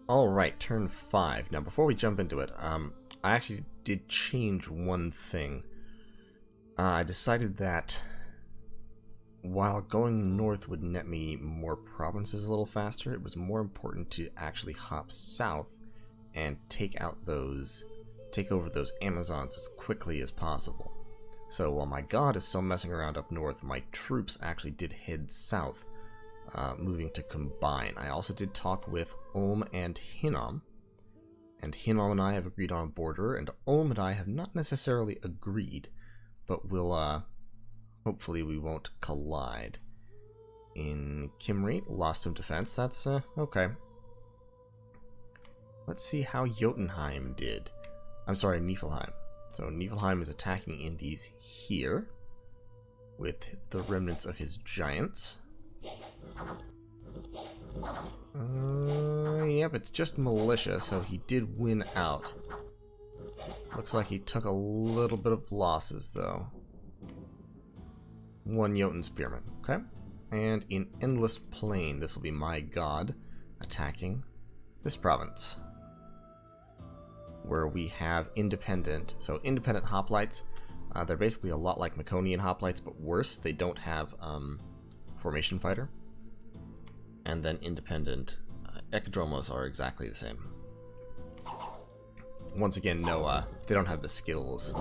Alright, turn 5. Now, before we jump into it, I actually did change one thing. I decided that while going north would net me more provinces a little faster, it was more important to actually hop south and take over those Amazons as quickly as possible. So while my god is still messing around up north, my troops actually did head south, moving to combine. I also did talk with Ulm and Hinnom, and Hinnom and I have agreed on a border, and Ulm and I have not necessarily agreed, but we'll, hopefully we won't collide. In Kimri, lost some defense, that's, okay. Let's see how Jotunheim did. I'm sorry, Niflheim. So Niflheim is attacking Indies here, with the remnants of his giants. Yep, it's just militia, so he did win out. Looks like he took a little bit of losses, though. One Jotun spearman, okay? And in Endless Plain, this will be my god attacking this province, where we have independent hoplites. They're basically a lot like Mekone hoplites, but worse. They don't have formation fighter. And then independent Ekadromos are exactly the same. Once again, no, they don't have the skills.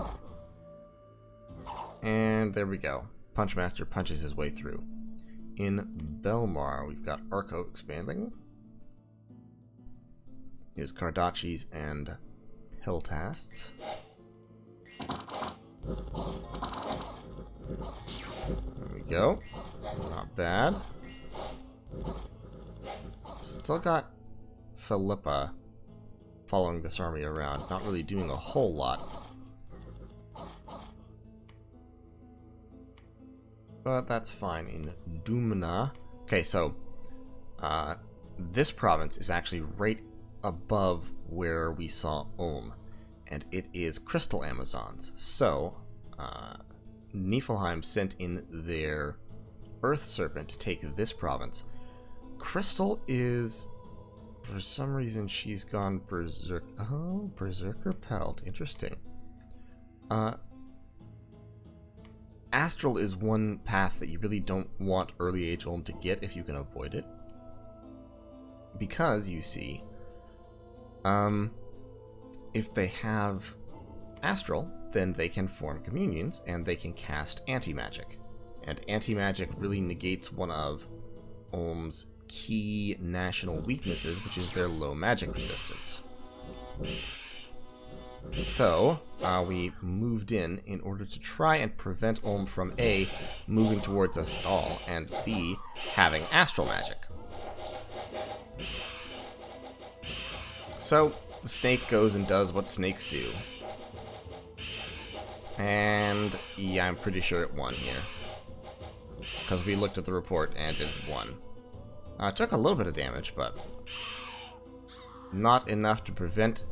And there we go. Punchmaster punches his way through. In Belmar, we've got Arco expanding. His Kardachis and Peltasts. There we go. Not bad. Still got Philippa following this army around, not really doing a whole lot. But that's fine. In Dumna. Okay, so this province is actually right above where we saw Ulm, and it is Crystal Amazons. So Niflheim sent in their Earth Serpent to take this province. Crystal is, for some reason, she's gone berserk. Oh, Berserker Pelt. Interesting. Astral is one path that you really don't want Early Age Ulm to get if you can avoid it. Because, you see, if they have Astral, then they can form communions, and they can cast anti-magic. And anti-magic really negates one of Ulm's key national weaknesses, which is their low magic resistance. So, we moved in order to try and prevent Ulm from A, moving towards us at all, and B, having astral magic. So, the snake goes and does what snakes do. And, yeah, I'm pretty sure it won here. Because we looked at the report and it won. It took a little bit of damage, but not enough to prevent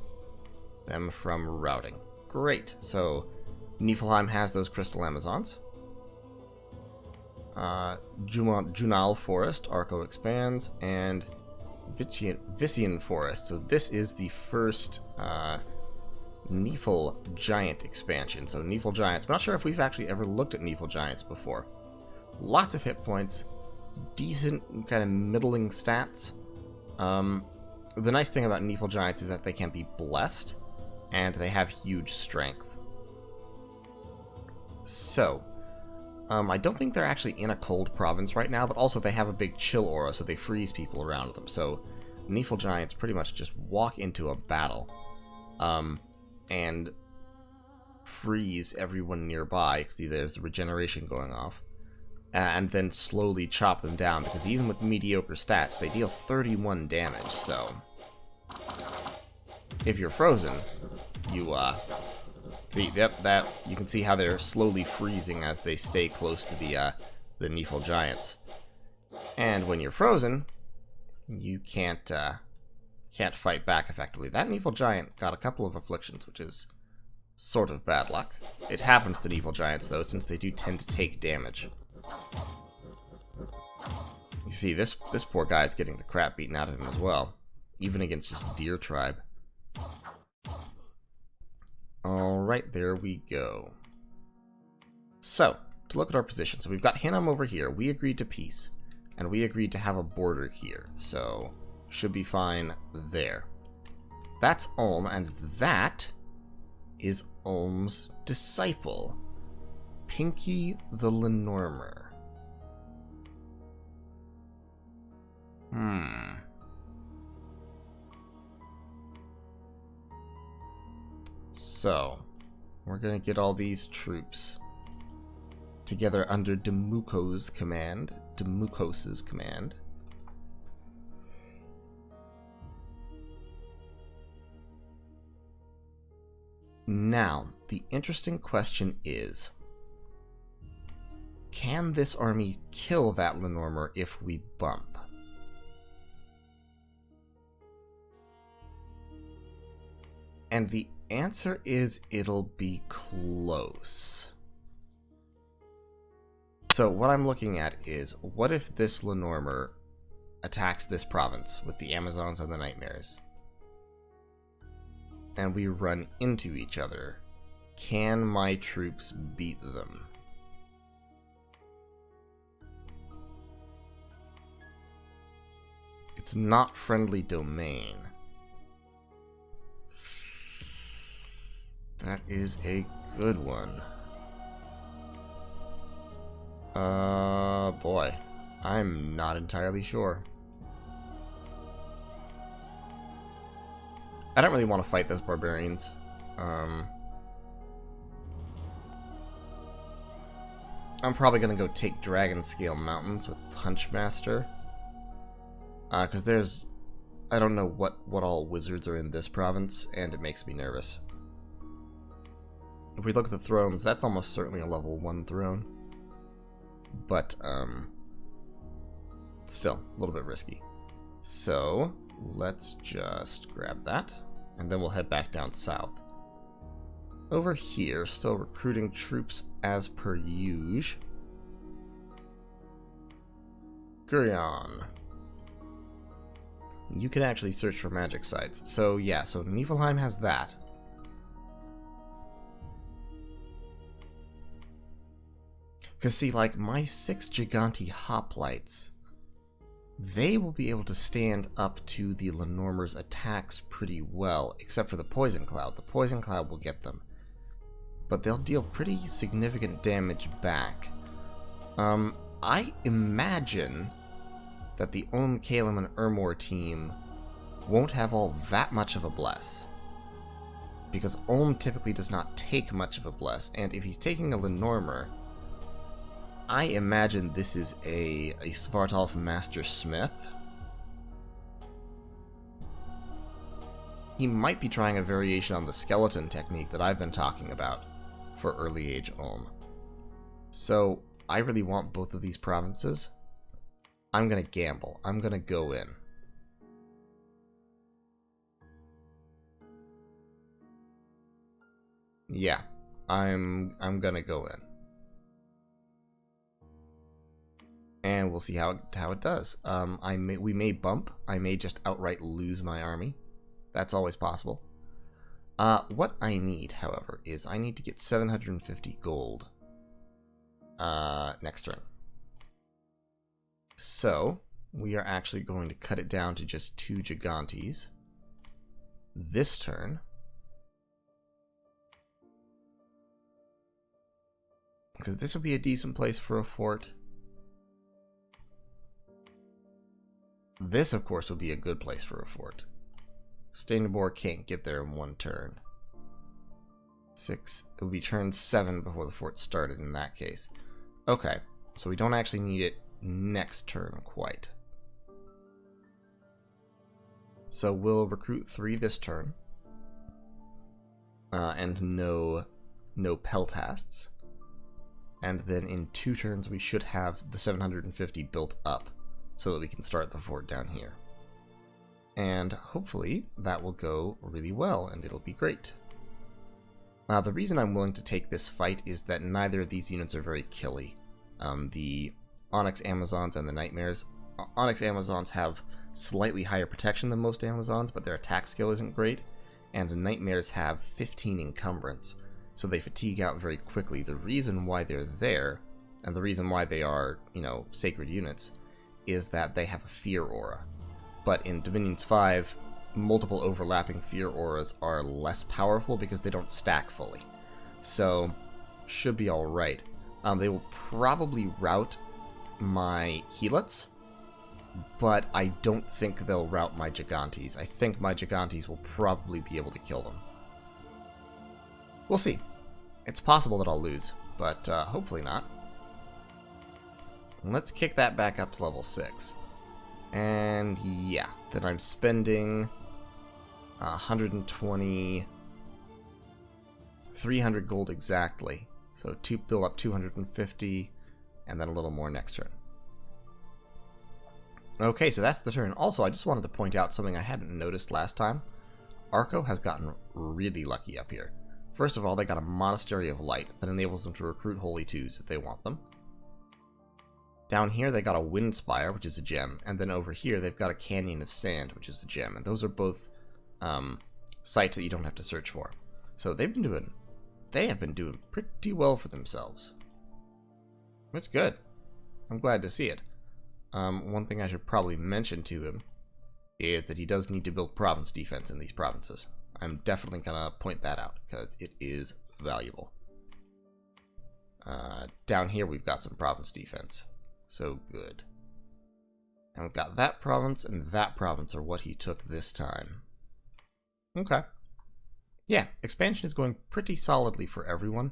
them from routing. Great. So Niflheim has those Crystal Amazons. Junal Forest, Arco expands, and Vician Forest. So this is the first Nifl Giant expansion. So Nifl Giants. I'm not sure if we've actually ever looked at Nifl Giants before. Lots of hit points. Decent, kind of middling stats. The nice thing about Nifl Giants is that they can be blessed, and they have huge strength. So, I don't think they're actually in a cold province right now, but also they have a big chill aura, so they freeze people around them. So, Nifl Giants pretty much just walk into a battle, and freeze everyone nearby, because there's regeneration going off. And then slowly chop them down, because even with mediocre stats, they deal 31 damage, so if you're frozen, you, see, yep, that, you can see how they're slowly freezing as they stay close to the Nifl Giants. And when you're frozen, you can't fight back effectively. That Nifl Giant got a couple of afflictions, which is sort of bad luck. It happens to Nifl Giants, though, since they do tend to take damage. You see, this poor guy is getting the crap beaten out of him as well. even against just Deer Tribe. Alright, there we go. So, to look at our position. So we've got Hinnom over here. We agreed to peace. And we agreed to have a border here. So, should be fine there. That's Ulm, and that is Ulm's disciple, Pinky the Lenormer. So, we're gonna get all these troops together under Demukos's command. Now, the interesting question is, can this army kill that Lenormer if we bump? And the answer is it'll be close. So what I'm looking at is, what if this Lenormer attacks this province with the Amazons and the Nightmares? And we run into each other. Can my troops beat them? It's not friendly domain. That is a good one. Boy. I'm not entirely sure. I don't really want to fight those barbarians. I'm probably going to go take Dragon Scale Mountains with Punchmaster. Because there's... I don't know what all wizards are in this province, and it makes me nervous. If we look at the thrones, that's almost certainly a level 1 throne. But, still, a little bit risky. So, let's just grab that, and then we'll head back down south. Over here, still recruiting troops as per usual. Gurion. You can actually search for magic sites. So, yeah, so Niflheim has that. Because, see, like, my 6 Giganti hoplites, they will be able to stand up to the Lenormer's attacks pretty well, except for the Poison Cloud. The Poison Cloud will get them. But they'll deal pretty significant damage back. I imagine that the Ulm, Kalem, and Ermor team won't have all that much of a bless. Because Ulm typically does not take much of a bless, and if he's taking a Lenormer, I imagine this is a Svartalf Master Smith. He might be trying a variation on the skeleton technique that I've been talking about for early age Ulm. So, I really want both of these provinces. I'm gonna gamble. I'm gonna go in. Yeah, I'm gonna go in. And we'll see how it does. We may bump. I may just outright lose my army. That's always possible. What I need, however, is I need to get 750 gold next turn. So, we are actually going to cut it down to just 2 Gigantes this turn. Because this would be a decent place for a fort. This, of course, would be a good place for a fort. Stanibor can't get there in 1 turn. 6. It would be turn 7 before the fort started in that case. Okay, so we don't actually need it next turn quite. So we'll recruit 3 this turn. And no Peltasts. And then in 2 turns we should have the 750 built up, so that we can start the fort down here. And hopefully that will go really well, and it'll be great. Now, the reason I'm willing to take this fight is that neither of these units are very killy. The Onyx Amazons and the Nightmares. Onyx Amazons have slightly higher protection than most Amazons, but their attack skill isn't great. And Nightmares have 15 encumbrance, so they fatigue out very quickly. The reason why they're there, and the reason why they are, sacred units, is that they have a fear aura. But in Dominions 5, multiple overlapping fear auras are less powerful because they don't stack fully. So, should be alright. They will probably rout my Helots, but I don't think they'll rout my Gigantes. I think my Gigantes will probably be able to kill them. We'll see. It's possible that I'll lose, but hopefully not. Let's kick that back up to level 6. And yeah, then I'm spending 120... 300 gold exactly. So build up 250, and then a little more next turn. Okay, so that's the turn. Also, I just wanted to point out something I hadn't noticed last time. Arco has gotten really lucky up here. First of all, they got a Monastery of Light that enables them to recruit Holy Twos if they want them. Down here, they got a Wind Spire, which is a gem, and then over here, they've got a Canyon of Sand, which is a gem, and those are both sites that you don't have to search for. So they have been doing pretty well for themselves. That's good. I'm glad to see it. One thing I should probably mention to him is that he does need to build province defense in these provinces. I'm definitely going to point that out, because it is valuable. Down here, we've got some province defense. So good. And we've got that province and that province are what he took this time. Okay. Yeah, expansion is going pretty solidly for everyone.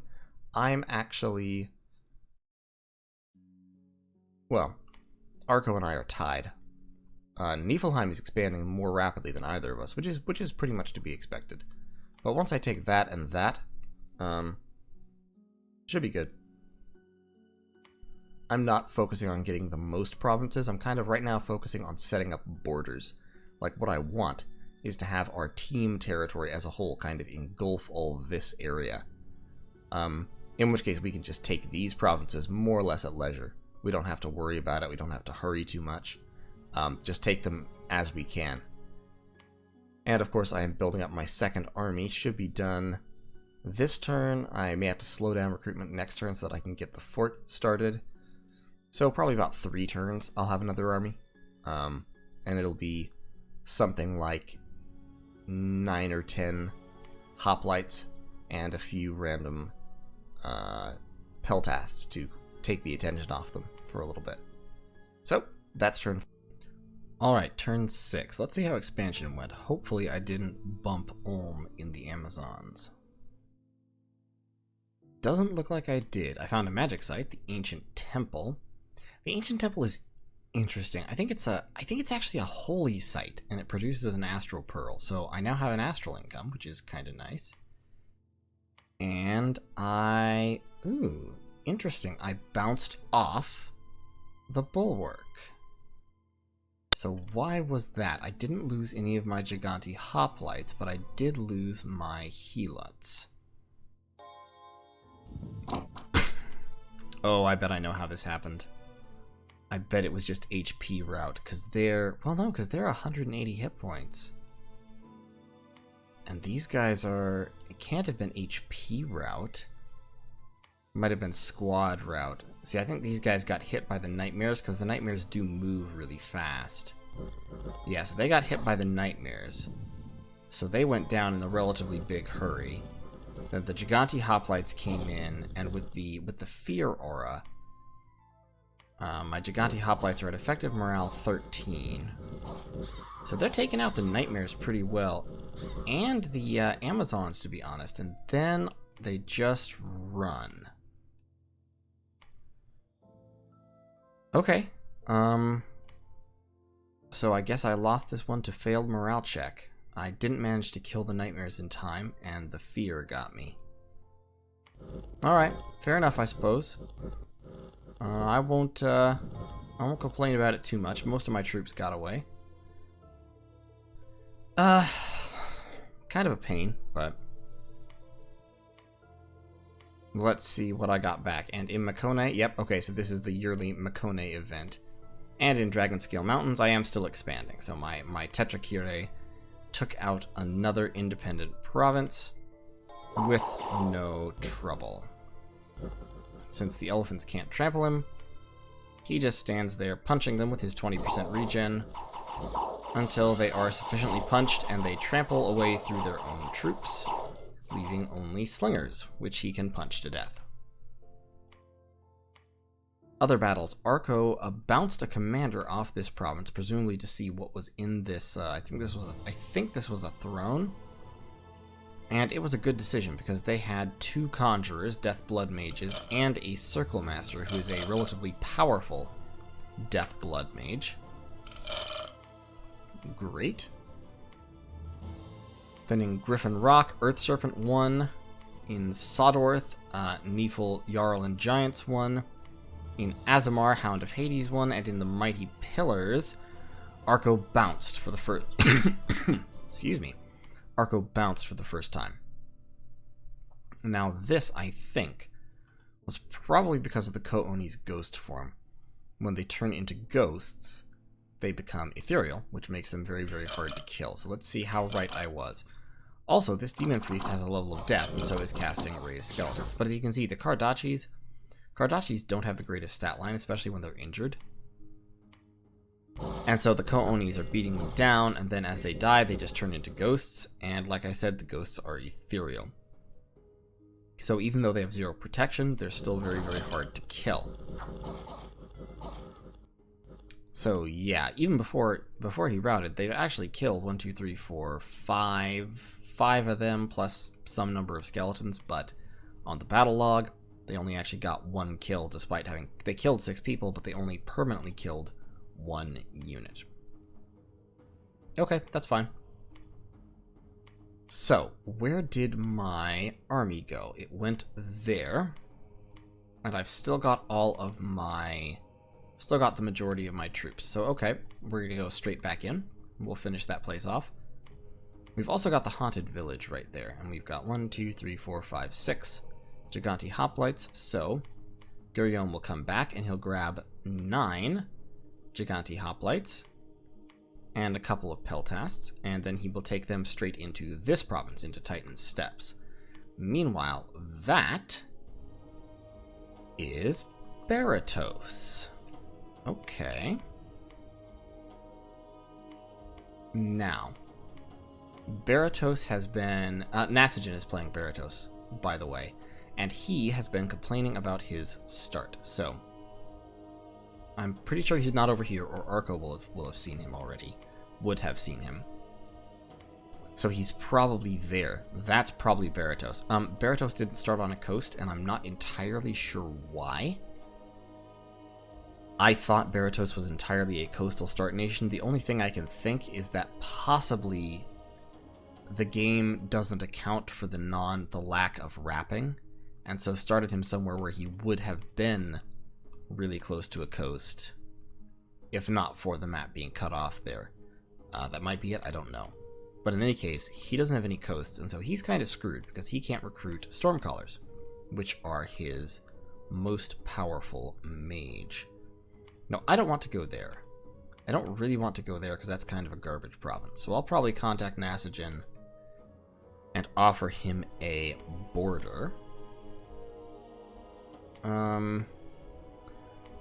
I'm actually... Well, Arco and I are tied. Niflheim is expanding more rapidly than either of us, which is pretty much to be expected. But once I take that and that, should be good. I'm not focusing on getting the most provinces. I'm kind of right now focusing on setting up borders. Like, what I want is to have our team territory as a whole kind of engulf all this area. In which case we can just take these provinces more or less at leisure. We don't have to worry about it. We don't have to hurry too much. Just take them as we can. And of course I am building up my second army. Should be done this turn. I may have to slow down recruitment next turn so that I can get the fort started. So probably about 3 turns I'll have another army. And it'll be something like 9 or 10 hoplites and a few random peltasts to take the attention off them for a little bit. So that's turn 4. Alright, turn 6. Let's see how expansion went. Hopefully I didn't bump Ulm in the Amazons. Doesn't look like I did. I found a magic site, the Ancient Temple. The Ancient Temple is interesting. I think it's actually a holy site, and it produces an astral pearl. So I now have an astral income, which is kind of nice. And interesting. I bounced off the bulwark. So why was that? I didn't lose any of my Gigante hoplites, but I did lose my helots. Oh, I bet I know how this happened. I bet it was just HP route, because they're 180 hit points. And these guys are... It can't have been HP route. It might have been squad route. See, I think these guys got hit by the nightmares, because the nightmares do move really fast. Yeah, so they got hit by the nightmares. So they went down in a relatively big hurry. Then the Gigante hoplites came in, and with the fear aura... my Gigante hoplites are at effective morale 13. So they're taking out the nightmares pretty well. And the Amazons, to be honest. And then they just run. Okay. So I guess I lost this one to failed morale check. I didn't manage to kill the nightmares in time, and the fear got me. Alright, fair enough, I suppose. I won't complain about it too much. Most of my troops got away. Kind of a pain, but let's see what I got back. And in Mekone, yep, okay, so this is the yearly Mekone event. And in Dragonscale Mountains, I am still expanding. So my Tetrakire took out another independent province with no trouble. Since the elephants can't trample him, he just stands there punching them with his 20% regen until they are sufficiently punched and they trample away through their own troops, leaving only slingers, which he can punch to death. Other battles. Arco bounced a commander off this province, presumably to see what was in this. I think this was a throne, and it was a good decision because they had 2 conjurers, death blood mages, and a circle master who is a relatively powerful death blood mage. Great. Then in Griffin Rock, Earth Serpent won. In Sodorth, Neefel, Jarl, and Giants won. In Azamar, Hound of Hades won, and in the Mighty Pillars, Arco bounced for the first... Excuse me. Arco bounced for the first time. Now this, I think, was probably because of the Ko-Oni's ghost form. When they turn into ghosts, they become ethereal, which makes them very, very hard to kill. So let's see how right I was. Also, this Demon Priest has a level of death, and so is casting Raised Skeletons. But as you can see, the Kardachis don't have the greatest stat line, especially when they're injured. And so the Ko-Onis are beating them down, and then as they die, they just turn into ghosts. And like I said, the ghosts are ethereal. So even though they have 0 protection, they're still very, very hard to kill. So yeah, even before he routed, they've actually killed 1, 2, 3, 4, 5 of them, plus some number of skeletons, but on the battle log, they only actually got 1 kill, despite having... They killed 6 people, but they only permanently killed 1 unit. Okay, that's fine. So, where did my army go? It went there. And I've still got all of my... Still got the majority of my troops. So, okay, we're going to go straight back in. We'll finish that place off. We've also got the Haunted Village right there. And we've got 1, 2, 3, 4, 5, 6... Giganti Hoplites, so Gurion will come back and he'll grab 9 Giganti Hoplites and a couple of Peltasts, and then he will take them straight into this province, into Titan's Steppes. Meanwhile, that is Baratos. Okay. Now, Baratos has been... Nasigen is playing Baratos, by the way. And he has been complaining about his start. So, I'm pretty sure he's not over here, or Arco will have seen him already. Would have seen him. So he's probably there. That's probably Baratos. Baratos didn't start on a coast, and I'm not entirely sure why. I thought Baratos was entirely a coastal start nation. The only thing I can think is that possibly the game doesn't account for the lack of wrapping. And so started him somewhere where he would have been really close to a coast, if not for the map being cut off there. That might be it, I don't know. But in any case, he doesn't have any coasts, and so he's kind of screwed, because he can't recruit Stormcallers, which are his most powerful mage. No, I don't want to go there. I don't really want to go there, because that's kind of a garbage province. So I'll probably contact Nasigen and offer him a border.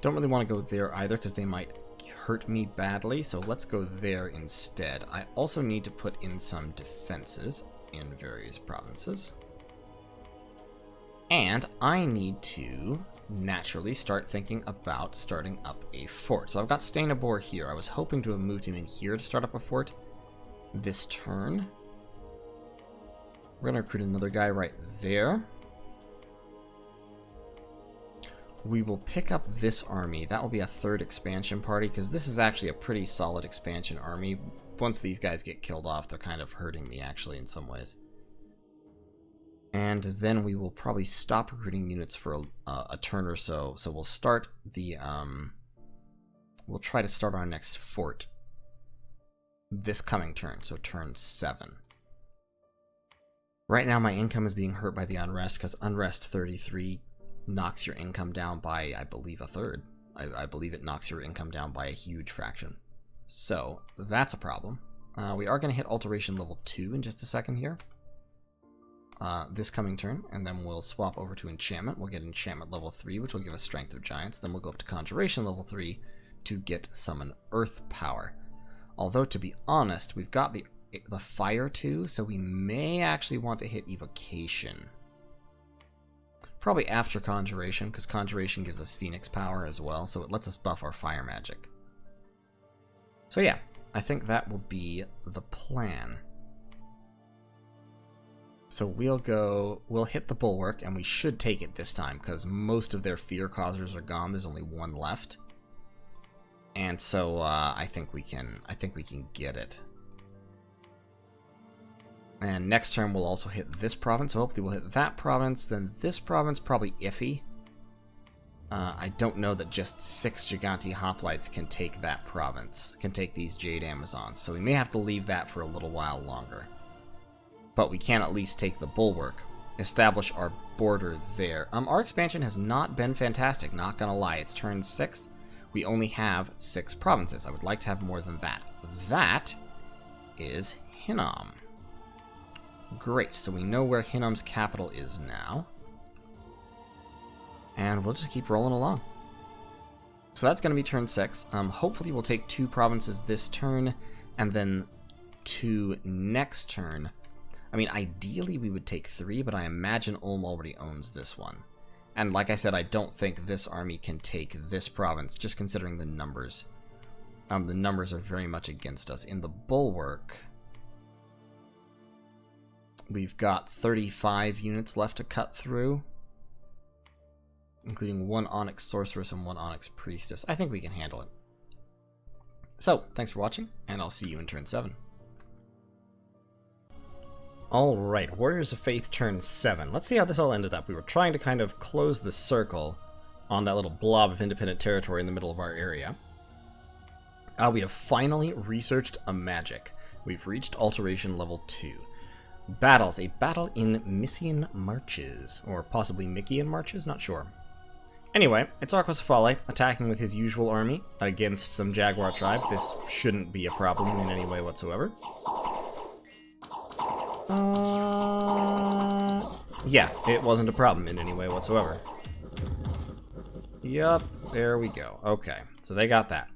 Don't really want to go there either, because they might hurt me badly, so let's go there instead. I also need to put in some defenses in various provinces. And I need to naturally start thinking about starting up a fort. So I've got Stainabor here. I was hoping to have moved him in here to start up a fort this turn. We're going to recruit another guy right there. We will pick up this army. That will be a 3rd expansion party, because this is actually a pretty solid expansion army. Once these guys get killed off, they're kind of hurting me, actually, in some ways. And then we will probably stop recruiting units for a turn or so. So we'll start the... we'll try to start our next fort this coming turn, so turn 7. Right now, my income is being hurt by the unrest, because unrest 33 knocks your income down by, I believe, 1/3. I believe it knocks your income down by a huge fraction. So, that's a problem. We are going to hit Alteration level 2 in just a second here. This coming turn, and then we'll swap over to Enchantment. We'll get Enchantment level 3, which will give us Strength of Giants. Then we'll go up to Conjuration level 3 to get Summon Earth Power. Although, to be honest, we've got the Fire too, so we may actually want to hit Evocation. Probably after Conjuration, because Conjuration gives us Phoenix Power as well, so it lets us buff our Fire magic. So yeah, I think that will be the plan. So we'll hit the Bulwark, and we should take it this time, because most of their Fear Causers are gone. There's only one left. And so I think we can get it. And next turn we'll also hit this province, so hopefully we'll hit that province, then this province, probably iffy. I don't know that just 6 Gigante Hoplites can take that province, can take these Jade Amazons, so we may have to leave that for a little while longer. But we can at least take the Bulwark, establish our border there. Our expansion has not been fantastic, not gonna lie. It's turn 6. We only have 6 provinces. I would like to have more than that. That is Hinnom. Great, so we know where Hinnom's capital is now. And we'll just keep rolling along. So that's going to be turn 6. Hopefully we'll take 2 provinces this turn, and then 2 next turn. I mean, ideally we would take 3, but I imagine Ulm already owns this one. And like I said, I don't think this army can take this province, just considering the numbers. The numbers are very much against us. In the Bulwark, we've got 35 units left to cut through, including 1 Onyx Sorceress and 1 Onyx Priestess. I think we can handle it. So, thanks for watching, and I'll see you in turn 7. Alright, Warriors of Faith turn 7. Let's see how this all ended up. We were trying to kind of close the circle on that little blob of independent territory in the middle of our area. We have finally researched a magic. We've reached Alteration level 2. Battles. A battle in Mysian Marches. Or possibly Mikian Marches, not sure. Anyway, it's Arcoscephali attacking with his usual army against some Jaguar tribe. This shouldn't be a problem in any way whatsoever. Yeah, it wasn't a problem in any way whatsoever. Yup, there we go. Okay, so they got that.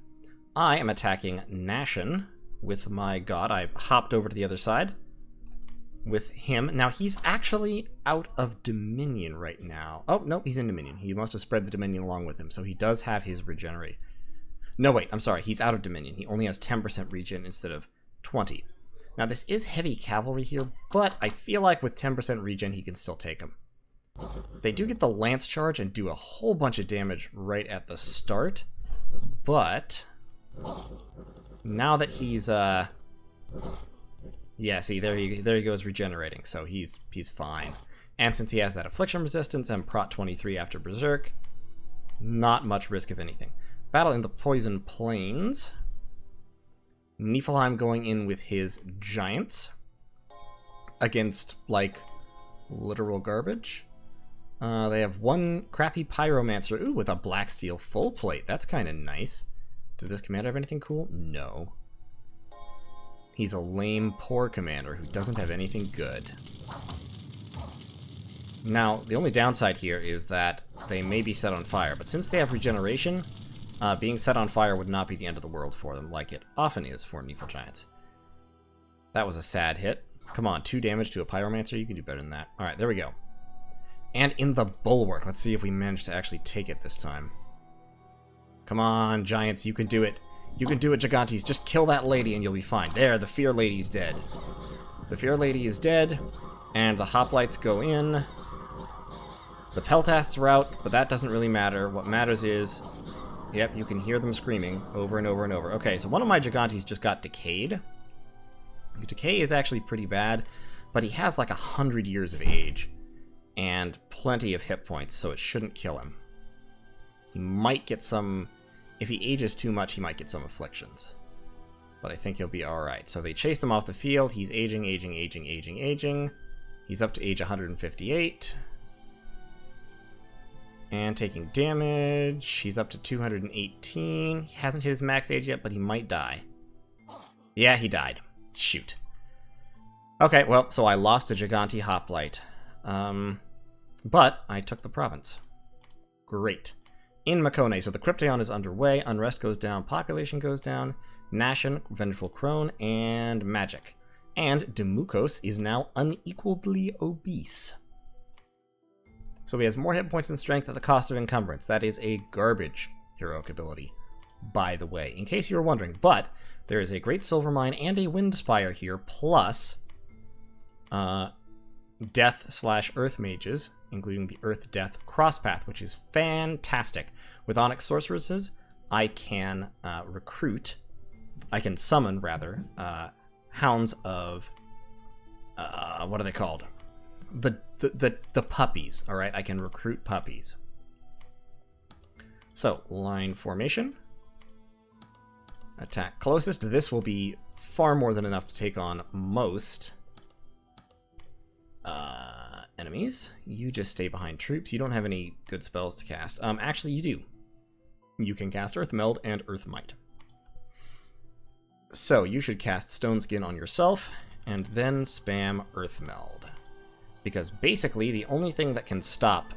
I am attacking Nashen with my god. I hopped over to the other side with him. Now, he's actually out of Dominion right now. Oh, no, he's in Dominion. He must have spread the Dominion along with him, so he does have his regenerate. No, wait, I'm sorry. He's out of Dominion. He only has 10% regen instead of 20. Now, this is heavy cavalry here, but I feel like with 10% regen, he can still take him. They do get the lance charge and do a whole bunch of damage right at the start, but now that he's, yeah, see, there he goes regenerating, so he's fine. And since he has that affliction resistance and Prot 23 after Berserk, not much risk of anything. Battle in the Poison Plains. Niflheim going in with his giants against, like, literal garbage. They have 1 crappy pyromancer. Ooh, with a black steel full plate. That's kind of nice. Does this commander have anything cool? No. He's a lame, poor commander who doesn't have anything good. Now, the only downside here is that they may be set on fire, but since they have regeneration, being set on fire would not be the end of the world for them, like it often is for Nifl Giants. That was a sad hit. Come on, 2 damage to a Pyromancer? You can do better than that. Alright, there we go. And in the Bulwark, let's see if we manage to actually take it this time. Come on, Giants, you can do it. You can do it, Gigantes. Just kill that lady and you'll be fine. There, the Fear Lady's dead. The Fear Lady is dead, and the Hoplites go in. The Peltasts are out, but that doesn't really matter. What matters is... Yep, you can hear them screaming over and over and over. Okay, so one of my Gigantes just got decayed. Decay is actually pretty bad, but he has like 100 years of age and plenty of hit points, so it shouldn't kill him. He might get some... If he ages too much, he might get some afflictions. But I think he'll be alright. So they chased him off the field. He's aging, aging, aging, aging, aging. He's up to age 158. And taking damage. He's up to 218. He hasn't hit his max age yet, but he might die. Yeah, he died. Shoot. Okay, well, so I lost a Gigante Hoplite. But I took the province. Great. In Mekone, so the Crypteon is underway. Unrest goes down. Population goes down. Nation, Vengeful Crone, and Magic. And Demukos is now unequaledly obese. So he has more hit points and strength at the cost of encumbrance. That is a garbage heroic ability, by the way, in case you were wondering. But there is a Great Silver Mine and a Wind Spire here, plus Death/Earth Mages, including the Earth Death Crosspath, which is fantastic. With Onyx Sorceresses, I can summon, Hounds of, what are they called? The puppies, alright? I can recruit puppies. So, line formation. Attack closest. This will be far more than enough to take on most enemies. You just stay behind troops. You don't have any good spells to cast. Actually, you do. You can cast Earth Meld and Earth Might. So, you should cast Stone Skin on yourself, and then spam Earth Meld. Because basically, the only thing that can stop,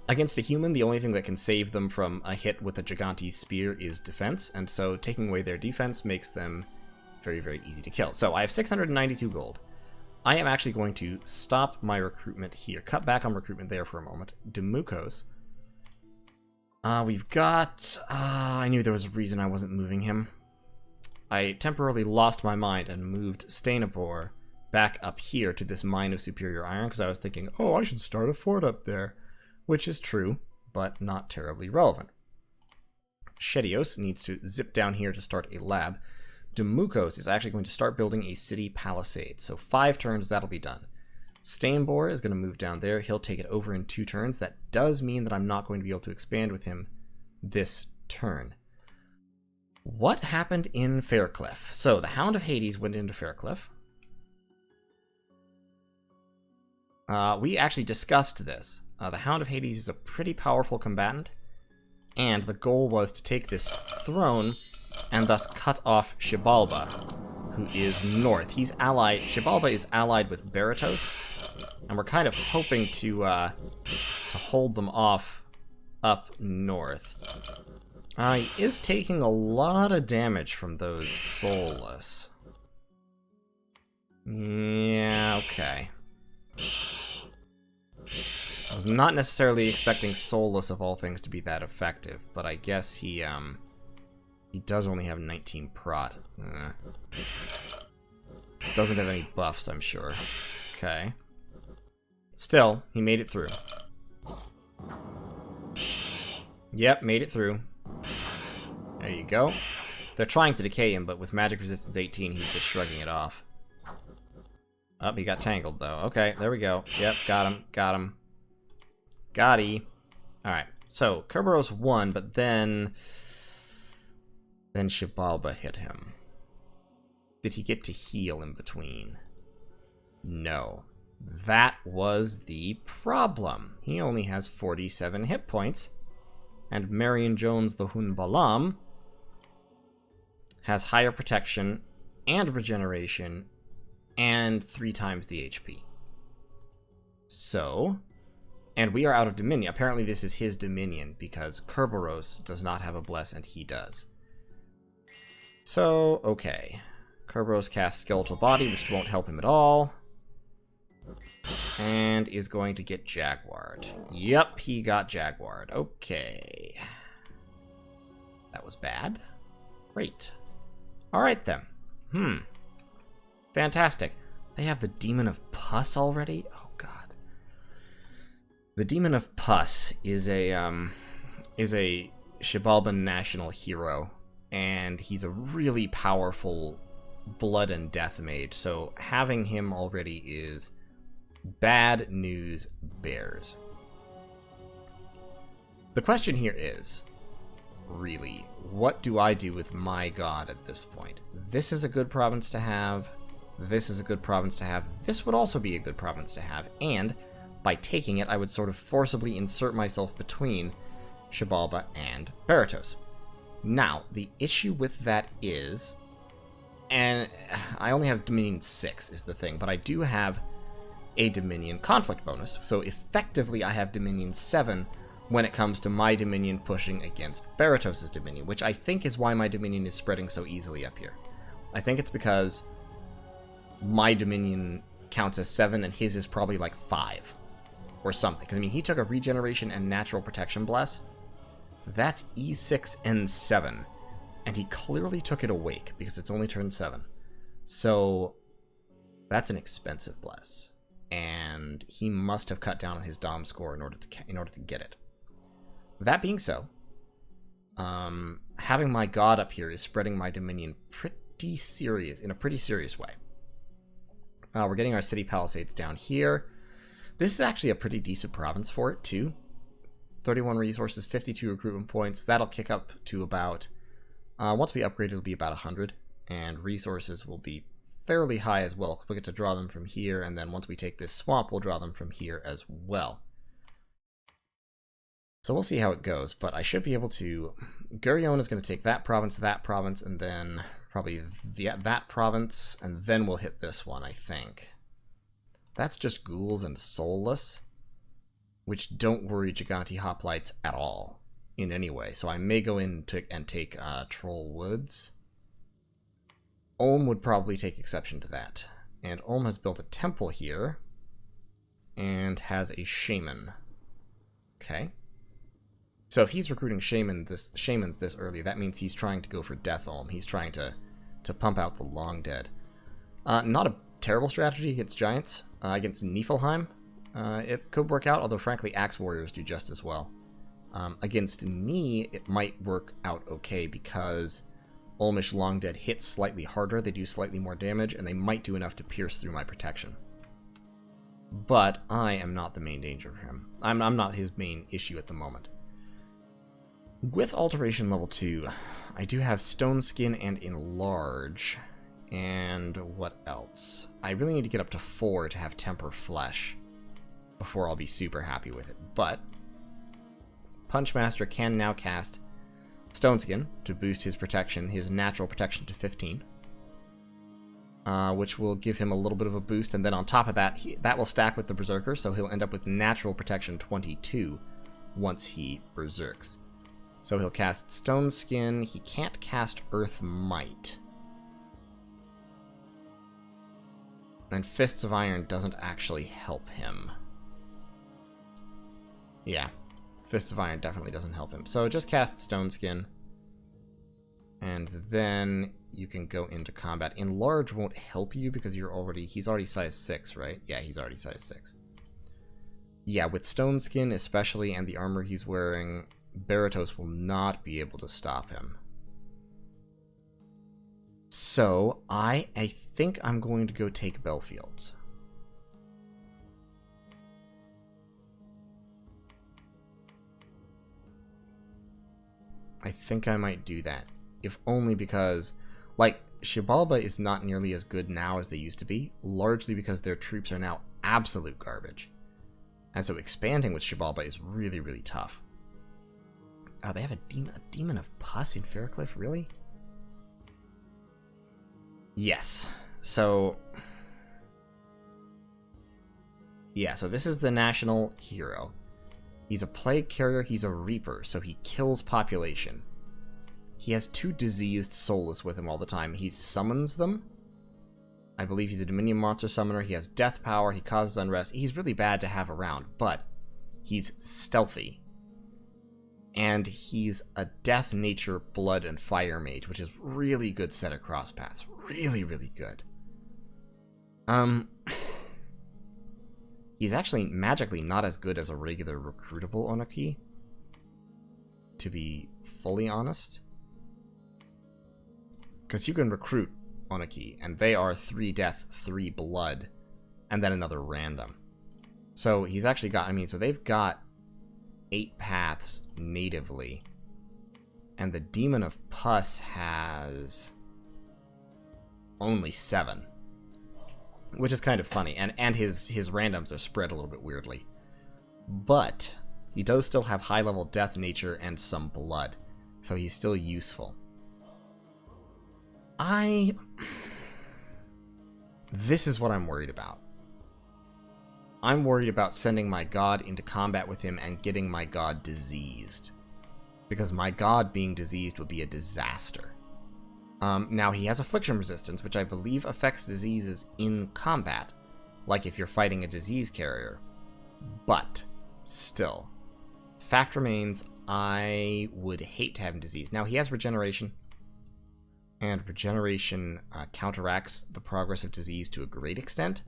against a human, the only thing that can save them from a hit with a Gigante's Spear is defense, and so taking away their defense makes them very, very easy to kill. So I have 692 gold. I am actually going to stop my recruitment here. Cut back on recruitment there for a moment. Demukos. We've got... I knew there was a reason I wasn't moving him. I temporarily lost my mind and moved Stainabor back up here to this Mine of Superior Iron, because I was thinking, oh, I should start a fort up there. Which is true, but not terribly relevant. Shedios needs to zip down here to start a lab. Demukos is actually going to start building a city palisade. So 5 turns, that'll be done. Stainbor is going to move down there. He'll take it over in 2 turns. That does mean that I'm not going to be able to expand with him this turn. What happened in Faircliff? So the Hound of Hades went into Faircliff. We actually discussed this. The Hound of Hades is a pretty powerful combatant, and the goal was to take this throne and thus cut off Xibalba, who is north. He's allied. Xibalba is allied with Baratos, and we're kind of hoping to hold them off up north. He is taking a lot of damage from those soulless. Yeah, okay. I was not necessarily expecting Soulless of all things to be that effective, but I guess he does only have 19 prot. Doesn't have any buffs, I'm sure. Okay. Still, he made it through. Yep, made it through. There you go. They're trying to decay him, but with magic resistance 18, he's just shrugging it off. Oh, he got tangled, though. Okay, there we go. Yep, got him, got him. Got-y. Alright, so Kerberos won, but then Xibalba hit him. Did he get to heal in between? No. That was the problem. He only has 47 hit points, and Marion Jones the Hun Balam has higher protection and regeneration and 3 times the HP. So... and we are out of Dominion. Apparently this is his Dominion, because Kerberos does not have a Bless, and he does. So, okay. Kerberos casts Skeletal Body, which won't help him at all. And is going to get Jaguared. Yep, he got Jaguared. Okay. That was bad. Great. Alright then. Fantastic. They have the Demon of Pus already? Oh god. The Demon of Pus is a Xibalban national hero, and he's a really powerful blood and death mage, so having him already is bad news bears. The question here is, really, what do I do with my god at this point? This is a good province to have. This is a good province to have. This would also be a good province to have, and by taking it, I would sort of forcibly insert myself between Xibalba and Baratos. Now, the issue with that is, and I only have Dominion 6 is the thing, but I do have a Dominion conflict bonus, so effectively I have Dominion 7 when it comes to my Dominion pushing against Baratos' Dominion, which I think is why my Dominion is spreading so easily up here. I think it's because my Dominion counts as 7 and his is probably like 5 or something. Because, I mean, he took a regeneration and natural protection bless. That's E6 and 7. And he clearly took it awake because it's only turn 7. So that's an expensive bless. And he must have cut down on his Dom score in order to get it. That being so, having my god up here is spreading my Dominion in a pretty serious way. We're getting our city palisades down here. This is actually a pretty decent province for it, too. 31 resources, 52 recruitment points. That'll kick up to about, once we upgrade, it'll be about 100. And resources will be fairly high as well. We'll get to draw them from here, and then once we take this swamp, we'll draw them from here as well. So we'll see how it goes, but I should be able to... Gurion is going to take that province, and then probably that province, and then we'll hit this one, I think. That's just ghouls and soulless, which don't worry Giganti Hoplites at all, in any way. So I may go in and take Troll Woods. Ulm would probably take exception to that. And Ulm has built a temple here, and has a shaman. Okay. So if he's recruiting shamans this early, that means he's trying to go for Death Ulm. He's trying to pump out the Long Dead. Not a terrible strategy against giants. Against Niflheim, it could work out, although frankly Axe Warriors do just as well. Against Ni, it might work out okay because Ulmish Long Dead hits slightly harder, they do slightly more damage, and they might do enough to pierce through my protection. But I am not the main danger for him. I'm not his main issue at the moment. With Alteration level 2, I do have Stone Skin and Enlarge. And what else? I really need to get up to 4 to have Temper Flesh before I'll be super happy with it. But Punchmaster can now cast Stone Skin to boost his protection, his natural protection to 15. Which will give him a little bit of a boost, and then on top of that, that will stack with the Berserker, so he'll end up with natural protection 22 once he Berserks. So he'll cast Stone Skin. He can't cast Earth Might. And Fists of Iron doesn't actually help him. Yeah, Fists of Iron definitely doesn't help him. So just cast Stone Skin. And then you can go into combat. Enlarge won't help you because he's already size 6, right? Yeah, he's already size 6. Yeah, with Stone Skin especially, and the armor he's wearing, Baratos will not be able to stop him. So, I think I'm going to go take Belfields. I think I might do that. If only because, like, Xibalba is not nearly as good now as they used to be, largely because their troops are now absolute garbage. And so expanding with Xibalba is really, really tough. Oh, they have a demon of pus in Faircliff, really? Yes. So... yeah, so this is the national hero. He's a plague carrier, he's a reaper, so he kills population. He has 2 diseased soulless with him all the time. He summons them. I believe he's a Dominion monster summoner. He has death power, he causes unrest. He's really bad to have around, but he's stealthy. And he's a death, nature, blood, and fire mage, which is really good set of cross paths. Really, really good. He's actually magically not as good as a regular recruitable Onaki, to be fully honest. Because you can recruit Onaki, and they are 3 death, 3 blood, and then another random. So he's actually got, so they've got 8 paths natively. And the Demon of Pus has only 7. Which is kind of funny. And his randoms are spread a little bit weirdly. But he does still have high-level death nature and some blood, so he's still useful. This is what I'm worried about. I'm worried about sending my god into combat with him and getting my god diseased. Because my god being diseased would be a disaster. Now, he has affliction resistance, which I believe affects diseases in combat, like if you're fighting a disease carrier. But, still, fact remains, I would hate to have him diseased. Now, he has regeneration, and regeneration counteracts the progress of disease to a great extent,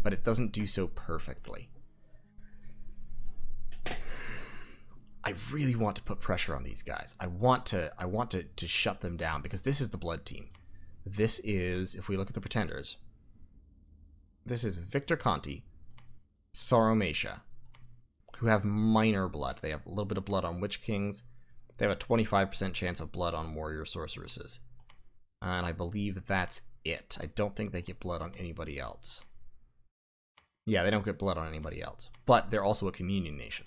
but it doesn't do so perfectly. I really want to put pressure on these guys. I want to shut them down, because this is the blood team. This is, if we look at the pretenders, this is Victor Conti, Sauromatia, who have minor blood. They have a little bit of blood on Witch Kings. They have a 25% chance of blood on Warrior Sorceresses. And I believe that's it. I don't think they get blood on anybody else. Yeah, they don't get blood on anybody else. But they're also a communion nation.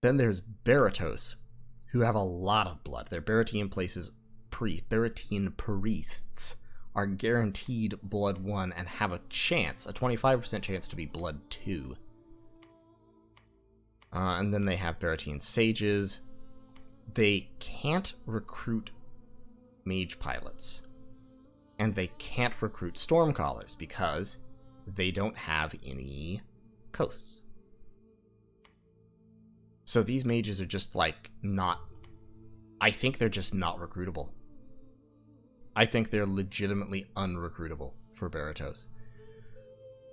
Then there's Baratos, who have a lot of blood. Their Baratian priests are guaranteed blood 1 and have a chance, a 25% chance to be blood 2. And then they have Baratian sages. They can't recruit mage pilots. And they can't recruit stormcallers because they don't have any coasts. So these mages are just, like, not... I think they're just not recruitable. I think they're legitimately unrecruitable for Baratos.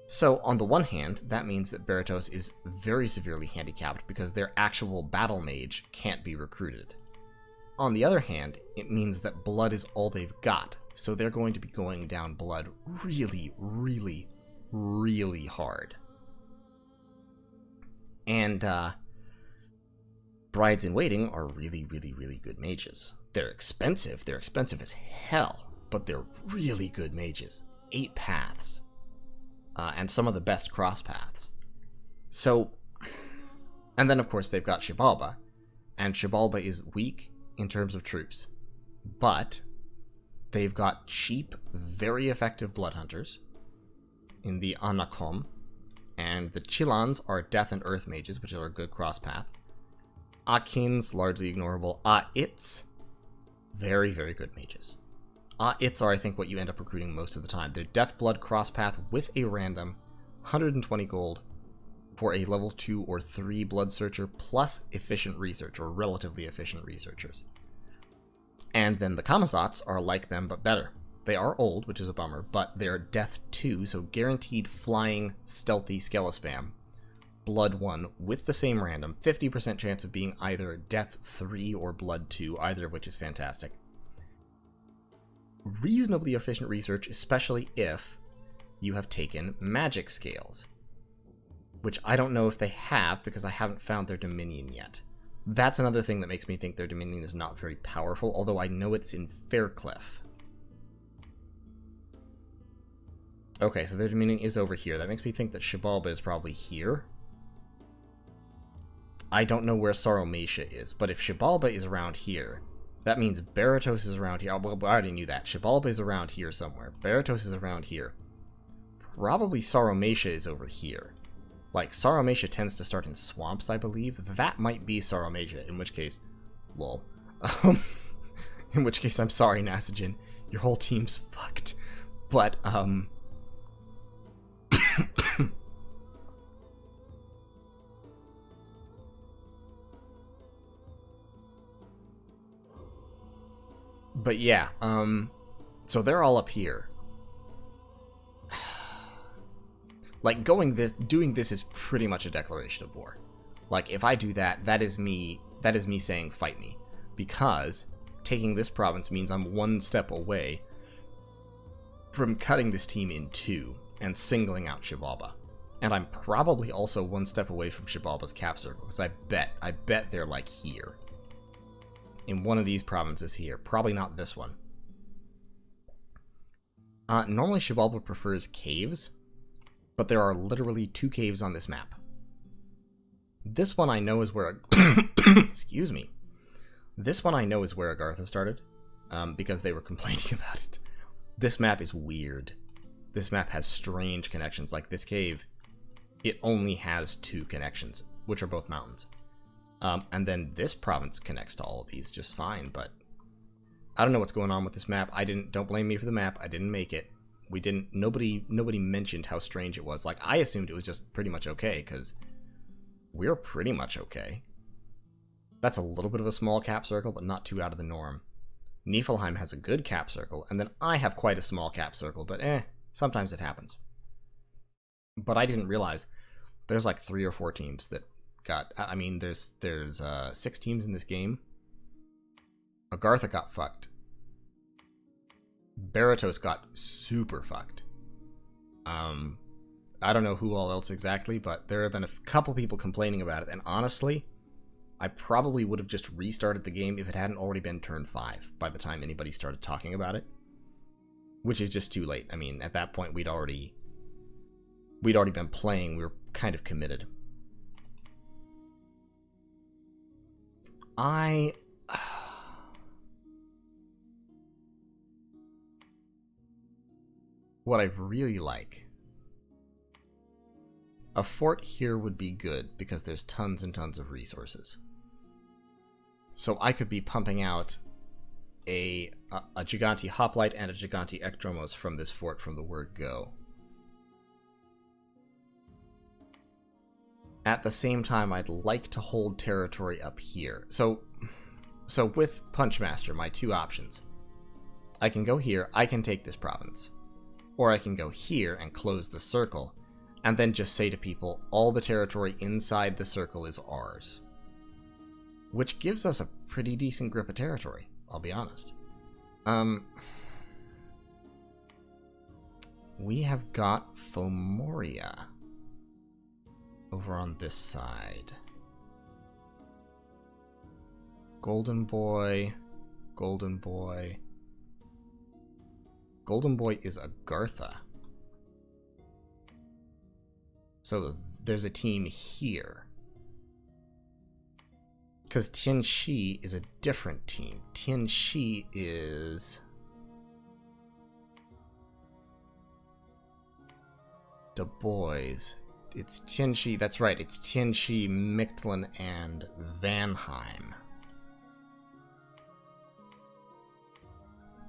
So, on the one hand, that means that Baratos is very severely handicapped because their actual battle mage can't be recruited. On the other hand, it means that blood is all they've got, so they're going to be going down blood really, really, really hard. And, Brides in Waiting are really, really, really good mages. They're expensive as hell, but they're really good mages. 8 paths. And some of the best cross paths. So, and then of course they've got Xibalba, and Xibalba is weak in terms of troops, but they've got cheap, very effective blood hunters in the Anakom, and the Chilans are death and earth mages, which are a good cross path. Akins, largely ignorable. Its, very, very good mages. Its are, I think, what you end up recruiting most of the time. They're Death Blood Crosspath with a random 120 gold for a level 2 or 3 Blood Searcher plus efficient research, or relatively efficient researchers. And then the Kamazats are like them, but better. They are old, which is a bummer, but they're Death 2, so guaranteed flying, stealthy Skeleспam. Blood 1 with the same random, 50% chance of being either Death 3 or Blood 2, either of which is fantastic. Reasonably efficient research, especially if you have taken magic scales, which I don't know if they have because I haven't found their Dominion yet. That's another thing that makes me think their Dominion is not very powerful, although I know it's in Faircliff. Okay, so their Dominion is over here. That makes me think that Xibalba is probably here. I don't know where Sauromatia is, but if Xibalba is around here, that means Baratos is around here. Well, I already knew that. Xibalba is around here somewhere. Baratos is around here. Probably Sauromatia is over here. Like, Sauromatia tends to start in swamps, I believe. That might be Sauromatia, in which case... lol. In which case, I'm sorry, Nasagen. Your whole team's fucked. But, But yeah, so they're all up here. Like, doing this is pretty much a declaration of war. Like, if I do that, that is me saying, fight me. Because taking this province means I'm one step away from cutting this team in 2 and singling out Xibalba. And I'm probably also one step away from Xibalba's cap circle, because I bet they're, like, here. In one of these provinces here. Probably not this one. Normally Xibalba prefers caves, but there are literally 2 caves on this map. This one I know is where excuse me. This one I know is where Agartha started, because they were complaining about it. This map is weird. This map has strange connections. Like this cave, it only has 2 connections, which are both mountains. And then this province connects to all of these just fine, but I don't know what's going on with this map. Don't blame me for the map. I didn't make it. Nobody mentioned how strange it was. Like, I assumed it was just pretty much okay, because we're pretty much okay. That's a little bit of a small cap circle, but not too out of the norm. Niflheim has a good cap circle, and then I have quite a small cap circle, but sometimes it happens. But I didn't realize there's like 3 or 4 teams that got... I mean, there's 6 teams in this game. Agartha got fucked. Baratos got super fucked. I don't know who all else exactly, but there have been a couple people complaining about it, and honestly, I probably would have just restarted the game if it hadn't already been turn 5 by the time anybody started talking about it. Which is just too late. I mean, at that point, we'd already been playing. We were kind of committed. What I really like... A fort here would be good, because there's tons and tons of resources. So I could be pumping out a Giganti Hoplite and a Giganti Ekdromos from this fort from the word go. At the same time, I'd like to hold territory up here. So with Punchmaster, my 2 options. I can go here, I can take this province. Or I can go here and close the circle, and then just say to people, all the territory inside the circle is ours. Which gives us a pretty decent grip of territory, I'll be honest. We have got Fomoria over on this side. Golden Boy. Golden Boy. Golden Boy is Agartha. So there's a team here. Because Tianxi is a different team. Tianxi is... Du Bois. It's Tianxi, that's right, it's Tianxi, Mictlan, and Vanheim.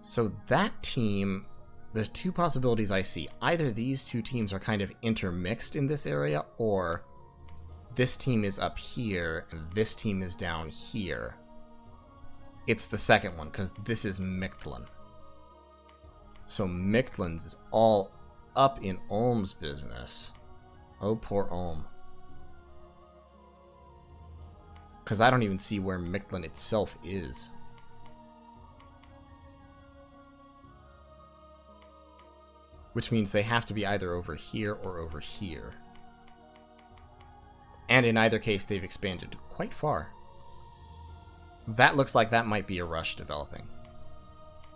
So that team, there's 2 possibilities I see. Either these 2 teams are kind of intermixed in this area, or this team is up here, and this team is down here. It's the second one, because this is Mictlan. So Mictlan's all up in Ulm's business. Oh, poor Ulm. Because I don't even see where Mictlan itself is. Which means they have to be either over here or over here. And in either case, they've expanded quite far. That looks like that might be a rush developing.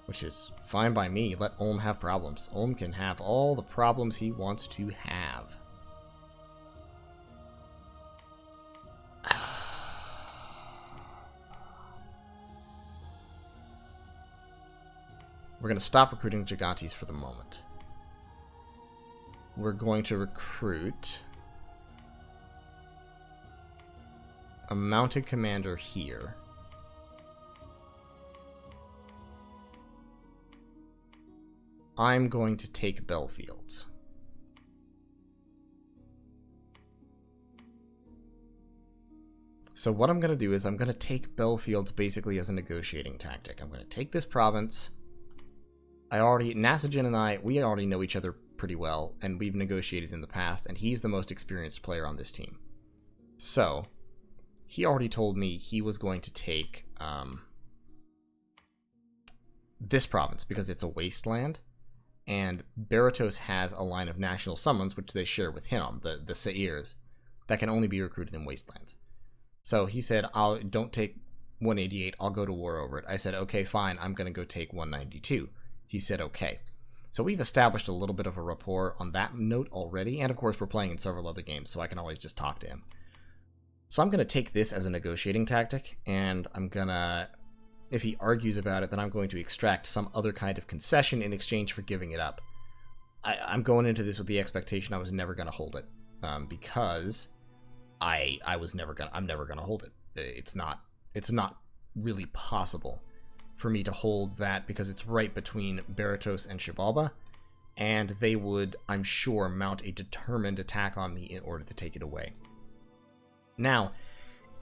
Which is fine by me. Let Ulm have problems. Ulm can have all the problems he wants to have. We're going to stop recruiting Gigantes for the moment. We're going to recruit a mounted commander here. I'm going to take Belfields. So what I'm going to do is I'm going to take Belfields basically as a negotiating tactic. I'm going to take this province. Nasagen and we already know each other pretty well, and we've negotiated in the past, and he's the most experienced player on this team. So, he already told me he was going to take this province, because it's a wasteland, and Baratos has a line of national summons, which they share with him, the Sairs, that can only be recruited in wastelands. So he said, don't take 188, I'll go to war over it. I said, okay, fine, I'm going to go take 192. He said, okay. So we've established a little bit of a rapport on that note already, and of course we're playing in several other games, so I can always just talk to him. So I'm going to take this as a negotiating tactic, and I'm going to, if he argues about it, then I'm going to extract some other kind of concession in exchange for giving it up. I'm going into this with the expectation I was never going to hold it, because I'm never going to hold it. It's not really possible for me to hold that because it's right between Baratos and Xibalba, and they would, I'm sure, mount a determined attack on me in order to take it away. Now,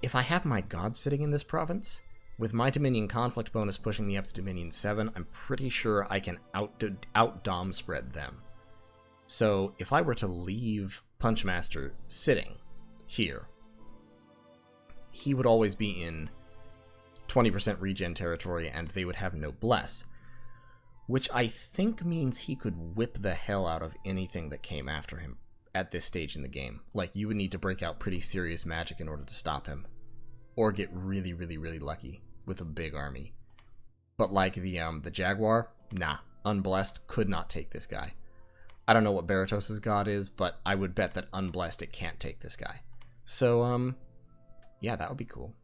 if I have my god sitting in this province, with my Dominion conflict bonus pushing me up to Dominion 7, I'm pretty sure I can out-dom spread them. So if I were to leave Punchmaster sitting here, he would always be in 20% regen territory and they would have no bless, which I think means he could whip the hell out of anything that came after him at this stage in the game. Like, you would need to break out pretty serious magic in order to stop him, or get really, really, really lucky with a big army. But like the Jaguar, nah, unblessed could not take this guy. I don't know what Baratos' god is, but I would bet that unblessed it can't take this guy. So, yeah, that would be cool.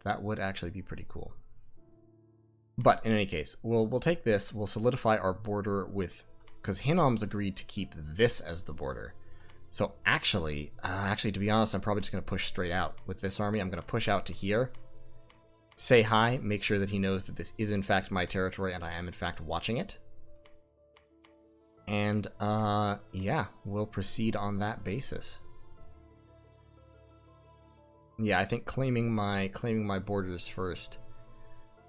That would actually be pretty cool. But in any case, we'll take this, we'll solidify our border with, because Hinnom's agreed to keep this as the border. So actually, to be honest, I'm probably just going to push straight out with this army. I'm going to push out to here, say hi, make sure that he knows that this is in fact my territory and I am in fact watching it. And, yeah, we'll proceed on that basis. Yeah, I think claiming my borders first,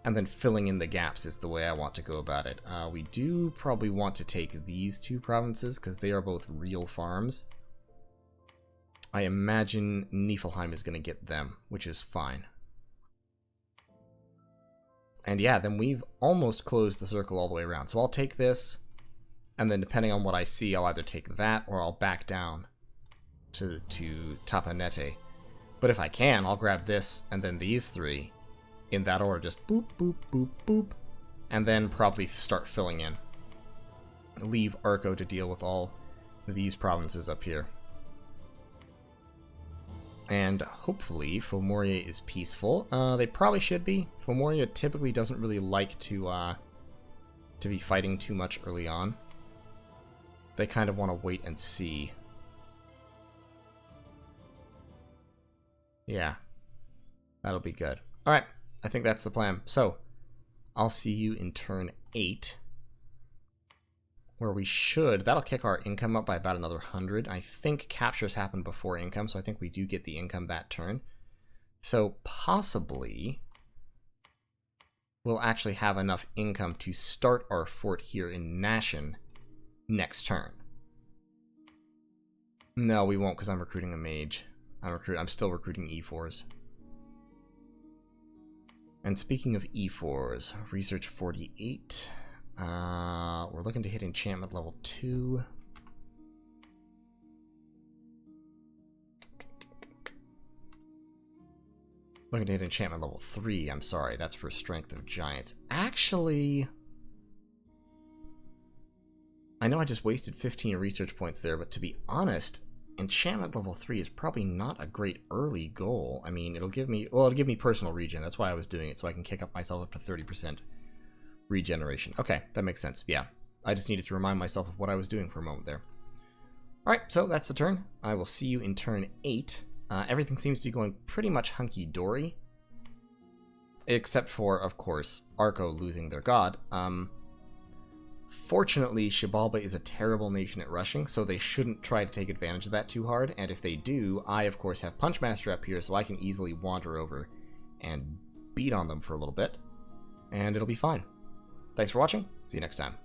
and then filling in the gaps is the way I want to go about it. We do probably want to take these two provinces, because they are both real farms. I imagine Niflheim is going to get them, which is fine. And yeah, then we've almost closed the circle all the way around. So I'll take this, and then depending on what I see, I'll either take that, or I'll back down to Tapanete. But if I can, I'll grab this, and then these three, in that order, just boop, boop, boop, boop, and then probably start filling in. Leave Arco to deal with all these provinces up here. And hopefully Fomoria is peaceful. They probably should be. Fomoria typically doesn't really like to be fighting too much early on. They kind of want to wait and see. Yeah, that'll be good. Alright, I think that's the plan. So, I'll see you in turn 8. Where we should, that'll kick our income up by about another 100. I think captures happen before income, so I think we do get the income that turn. So, possibly, we'll actually have enough income to start our fort here in Nashen next turn. No, we won't, because I'm recruiting a mage. I'm still recruiting E4s. And speaking of E4s, research 48. We're looking to hit enchantment level 2. Looking to hit enchantment level 3, I'm sorry, that's for Strength of Giants. Actually, I know I just wasted 15 research points there, but to be honest, enchantment level 3 is probably not a great early goal. I mean, it'll give me personal regen. That's why I was doing it, so I can kick up myself up to 30% regeneration. Okay, that makes sense. Yeah, I just needed to remind myself of what I was doing for a moment there. Alright, so that's the turn. I will see you in turn 8. Everything seems to be going pretty much hunky-dory. Except for, of course, Arco losing their god. Fortunately, Xibalba is a terrible nation at rushing, so they shouldn't try to take advantage of that too hard, and if they do, I of course have Punchmaster up here, so I can easily wander over and beat on them for a little bit, and it'll be fine. Thanks for watching, see you next time.